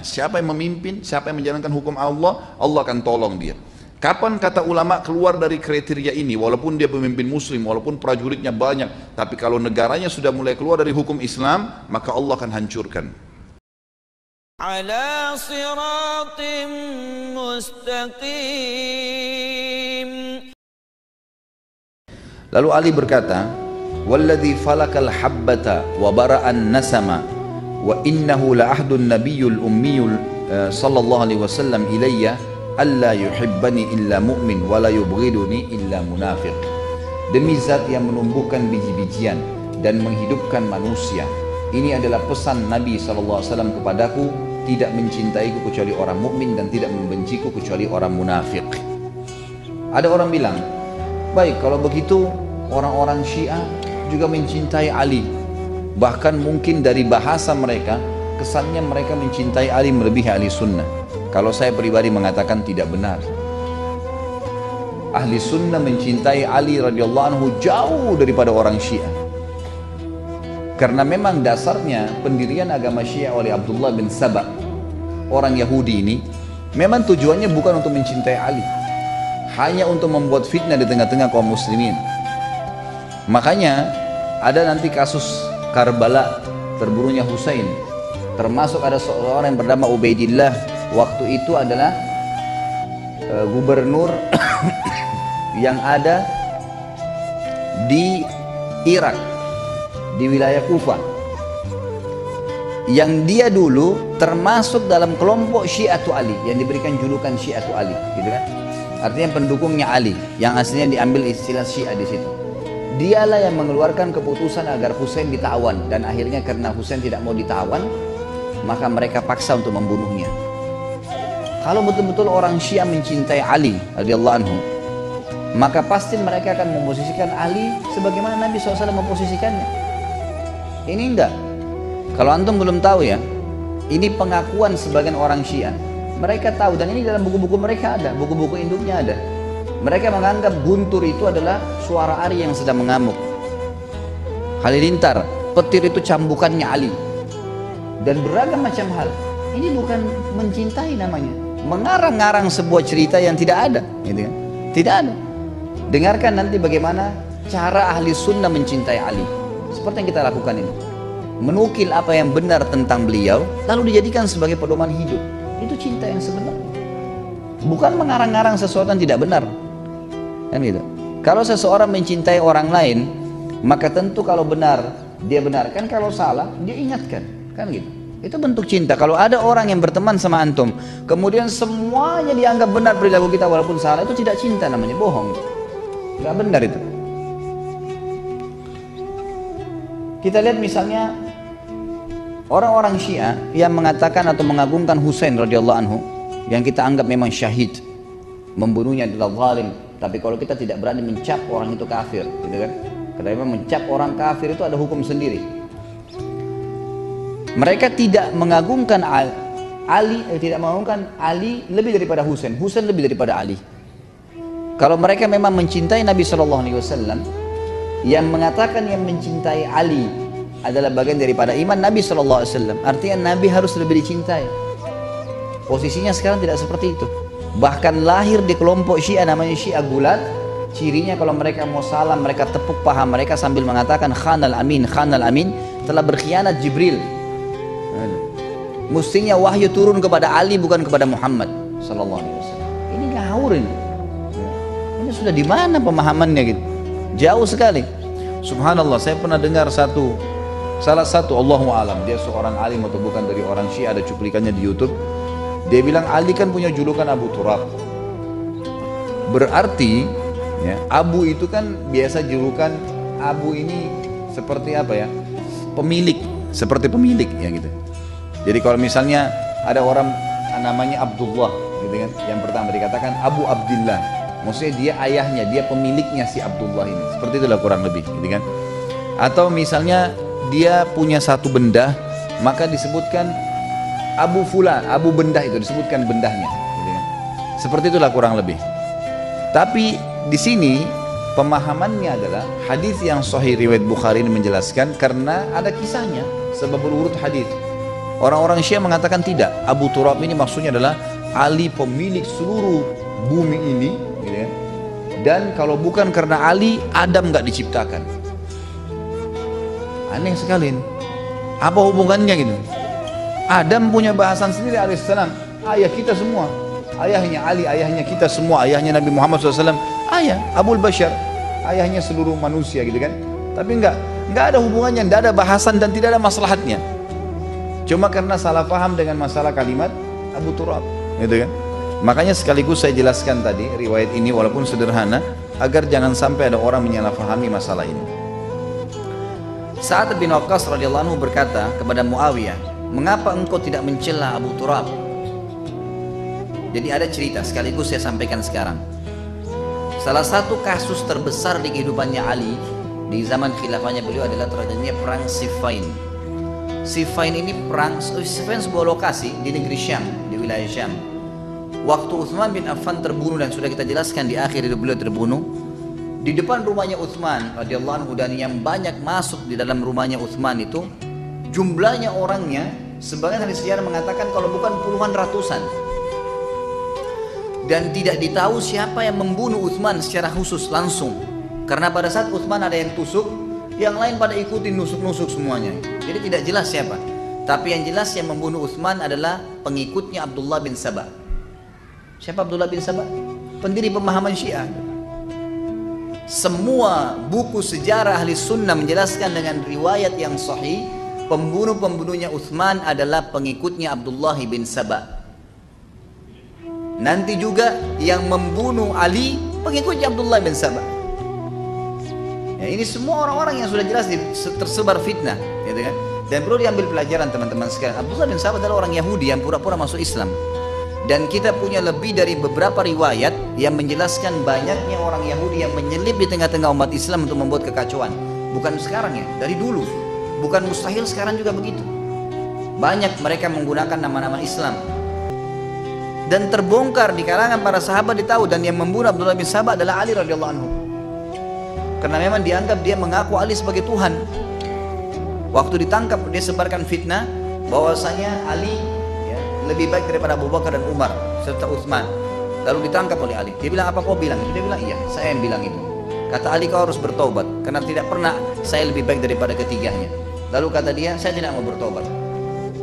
siapa yang memimpin, siapa yang menjalankan hukum Allah, Allah akan tolong dia. Kapan kata ulama keluar dari kriteria ini, walaupun dia pemimpin muslim, walaupun prajuritnya banyak, tapi kalau negaranya sudah mulai keluar dari hukum Islam, maka Allah akan hancurkan. Ala siratim mustaqim. Lalu Ali berkata, "Walladzi falakal habbata wa bara'an nasama wa innahu la ahdun nabiyyul ummiyul sallallahu alaihi wasallam ilayya alla yuhibbani illa mu'min wa la yubghiduni illa munafiq." Demi zat yang menumbuhkan biji-bijian dan menghidupkan manusia, ini adalah pesan Nabi SAW kepadaku, tidak mencintaiku kecuali orang mukmin dan tidak membenciku kecuali orang munafik. Ada orang bilang, baik kalau begitu orang-orang Syiah juga mencintai Ali. Bahkan mungkin dari bahasa mereka, kesannya mereka mencintai Ali melebihi ahli sunnah. Kalau saya pribadi mengatakan tidak benar. Ahli sunnah mencintai Ali radhiyallahu anhu jauh daripada orang Syiah. Karena memang dasarnya pendirian agama Syiah oleh Abdullah bin Saba, orang Yahudi ini, memang tujuannya bukan untuk mencintai Ali, hanya untuk membuat fitnah di tengah-tengah kaum muslimin. Makanya ada nanti kasus Karbala, terbunuhnya Husain, termasuk ada seorang yang bernama Ubaidillah, waktu itu adalah gubernur yang ada di Irak, di wilayah Kufah, yang dia dulu termasuk dalam kelompok Syiatu Ali, yang diberikan julukan Syiatu Ali, gitu kan? Artinya pendukungnya Ali, yang aslinya diambil istilah Syiah di situ. Dialah yang mengeluarkan keputusan agar Husain ditawan, dan akhirnya karena Husain tidak mau ditawan, maka mereka paksa untuk membunuhnya. Kalau betul-betul orang Syiah mencintai Ali radhiyallahu anhu, maka pasti mereka akan memposisikan Ali sebagaimana Nabi SAW memposisikannya. Ini enggak. Kalau antum belum tahu ya, ini pengakuan sebagian orang Syiah. Mereka tahu, dan ini dalam buku-buku mereka ada, buku-buku induknya ada. Mereka menganggap guntur itu adalah suara Ari yang sedang mengamuk. Halilintar, petir itu cambukannya Ali. Dan beragam macam hal. Ini bukan mencintai namanya. Mengarang-ngarang sebuah cerita yang tidak ada, gitu kan? Tidak ada. Dengarkan nanti bagaimana cara ahli sunnah mencintai Ali. Seperti yang kita lakukan ini. Menukil apa yang benar tentang beliau, lalu dijadikan sebagai pedoman hidup. Itu cinta yang sebenarnya. Bukan mengarang-ngarang sesuatu yang tidak benar. Kan gitu. Kalau seseorang mencintai orang lain, maka tentu kalau benar dia benarkan, kalau salah dia ingatkan, kan gitu. Itu bentuk cinta. Kalau ada orang yang berteman sama antum, kemudian semuanya dianggap benar perilaku kita walaupun salah, itu tidak cinta namanya, bohong. Nggak benar itu. Kita lihat misalnya orang-orang Syiah yang mengatakan atau mengagungkan Husain radhiyallahu anhu, yang kita anggap memang syahid, membunuhnya adalah zalim. Tapi kalau kita tidak berani mencap orang itu kafir, gitu kan? Karena memang mencap orang kafir itu ada hukum sendiri. Mereka tidak mengagungkan tidak mengagungkan Ali lebih daripada Husain, Husain lebih daripada Ali. Kalau mereka memang mencintai Nabi SAW, yang mengatakan yang mencintai Ali adalah bagian daripada iman Nabi SAW, artinya Nabi harus lebih dicintai. Posisinya sekarang tidak seperti itu. Bahkan lahir di kelompok Syiah namanya Syiah Gulat. Cirinya kalau mereka mau salam, mereka tepuk paha mereka sambil mengatakan khanal amin, telah berkhianat Jibril. Mestinya wahyu turun kepada Ali bukan kepada Muhammad sallallahu alaihi wasallam. Ini ngawur ini. Ini sudah di mana pemahamannya gitu? Jauh sekali. Subhanallah, saya pernah dengar salah satu Allahu a'lam, dia seorang alim atau bukan dari orang Syiah, ada cuplikannya di YouTube. Dia bilang Ali kan punya julukan Abu Turab. Berarti ya, Abu itu kan biasa julukan Abu ini seperti apa ya? Pemilik, seperti pemilik ya gitu. Jadi kalau misalnya ada orang namanya Abdullah gitu kan, yang pertama dikatakan Abu Abdillah, maksudnya dia ayahnya, dia pemiliknya si Abdullah ini. Seperti itulah kurang lebih gitu kan. Atau misalnya dia punya satu benda, maka disebutkan Abu Fulan, Abu Bendah, itu disebutkan bendahnya gitu kan. Seperti itulah kurang lebih. Tapi di sini pemahamannya adalah hadis yang sahih riwayat Bukhari ini menjelaskan, karena ada kisahnya sebab urut hadis. Orang-orang Syiah mengatakan tidak. Abu Turab ini maksudnya adalah Ali pemilik seluruh bumi ini, gitu ya. Dan kalau bukan karena Ali, Adam nggak diciptakan. Aneh sekali. Apa hubungannya gitu? Adam punya bahasan sendiri alaihissalam, ayah kita semua. Ayahnya Ali, ayahnya kita semua, ayahnya Nabi Muhammad SAW, ayah Abul Bashar, ayahnya seluruh manusia gitu kan. Tapi enggak ada hubungannya, enggak ada bahasan dan tidak ada maslahatnya. Cuma karena salah paham dengan masalah kalimat Abu Turab, gitu kan. Makanya sekaligus saya jelaskan tadi riwayat ini walaupun sederhana, agar jangan sampai ada orang menyalahfahami masalah ini. Sa'ad bin Waqqas radhiyallahu anhu berkata kepada Muawiyah, mengapa engkau tidak mencela Abu Turab? Jadi ada cerita, sekaligus saya sampaikan sekarang. Salah satu kasus terbesar di kehidupannya Ali di zaman khilafahnya beliau adalah terjadinya perang Siffin. Siffin ini perang, Siffin sebuah lokasi di negeri Syam, di wilayah Syam. Waktu Utsman bin Affan terbunuh, dan sudah kita jelaskan di akhir hidup beliau terbunuh, di depan rumahnya Utsman radhiyallahu anhu, dan yang banyak masuk di dalam rumahnya Utsman itu jumlahnya orangnya, sebagian ahli sejarah mengatakan kalau bukan puluhan ratusan. Dan tidak ditahu siapa yang membunuh Utsman secara khusus langsung, karena pada saat Utsman ada yang tusuk, yang lain pada ikutin nusuk-nusuk semuanya. Jadi tidak jelas siapa. Tapi yang jelas yang membunuh Utsman adalah pengikutnya Abdullah bin Sabah. Siapa Abdullah bin Sabah? Pendiri pemahaman Syiah. Semua buku sejarah ahli sunnah menjelaskan dengan riwayat yang sahih, pembunuh-pembunuhnya Utsman adalah pengikutnya Abdullah bin Sabah. Nanti juga yang membunuh Ali pengikutnya Abdullah bin Sabah. Ya, ini semua orang-orang yang sudah jelas tersebar fitnah, gitu kan? Dan perlu diambil pelajaran teman-teman sekalian. Abdullah bin Sabah adalah orang Yahudi yang pura-pura masuk Islam. Dan kita punya lebih dari beberapa riwayat yang menjelaskan banyaknya orang Yahudi yang menyelip di tengah-tengah umat Islam untuk membuat kekacauan. Bukan sekarang ya, dari dulu. Bukan mustahil sekarang juga begitu. Banyak mereka menggunakan nama-nama Islam. Dan terbongkar di kalangan para sahabat ditahu, dan yang membunuh Abdullah bin Sabah adalah Ali radhiyallahu anhu. Karena memang dianggap dia mengaku Ali sebagai Tuhan. Waktu ditangkap dia sebarkan fitnah bahwasanya Ali ya, lebih baik daripada Abu Bakar dan Umar serta Utsman. Lalu ditangkap oleh Ali. Dia bilang, apa kau bilang? Dia bilang, iya, saya yang bilang itu. Kata Ali, kau harus bertobat karena tidak pernah saya lebih baik daripada ketiganya. Lalu kata dia, saya tidak mau bertobat.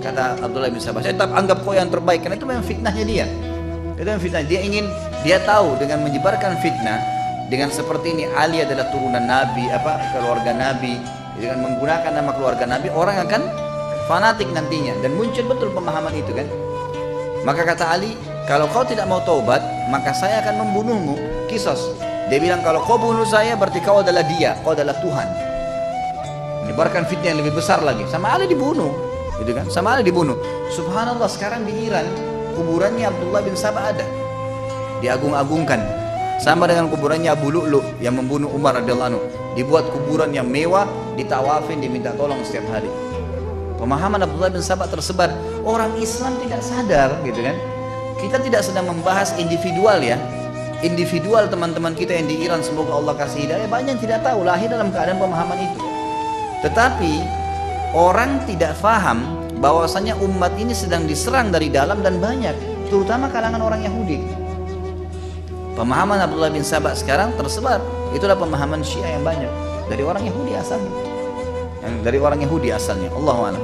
Kata Abdullah bin Sabah, saya tetap anggap kau yang terbaik, karena itu memang fitnahnya dia. Itu memang fitnah. Dia tahu dengan menyebarkan fitnah dengan seperti ini, Ali adalah turunan Nabi, keluarga Nabi, dengan menggunakan nama keluarga Nabi, orang akan fanatik nantinya, dan muncul betul pemahaman itu kan. Maka kata Ali, kalau kau tidak mau taubat, maka saya akan membunuhmu. Kisos. Dia bilang, kalau kau bunuh saya berarti kau adalah dia, kau adalah Tuhan. Menyebarkan fitnah yang lebih besar lagi. Sama Ali dibunuh, gitu kan? Sama Ali dibunuh. Subhanallah, sekarang di Iran kuburannya Abdullah bin Sabah ada, diagung-agungkan. Sama dengan kuburannya Abu Lu'lu yang membunuh Umar radhiyallahu anhu. Dibuat kuburan yang mewah, ditawafin, diminta tolong setiap hari. Pemahaman Abdullah bin Sabah tersebar. Orang Islam tidak sadar, gitu kan? Kita tidak sedang membahas individual ya. Individual teman-teman kita yang di Iran, semoga Allah kasih hidayah, banyak yang tidak tahu lahir dalam keadaan pemahaman itu. Tetapi orang tidak faham bahwasanya umat ini sedang diserang dari dalam dan banyak, terutama kalangan orang Yahudi. Pemahaman Abdullah bin Sabah sekarang tersebar, itulah pemahaman Syiah yang banyak dari orang Yahudi asalnya. Yang dari orang Yahudi asalnya. Allahu a'lam.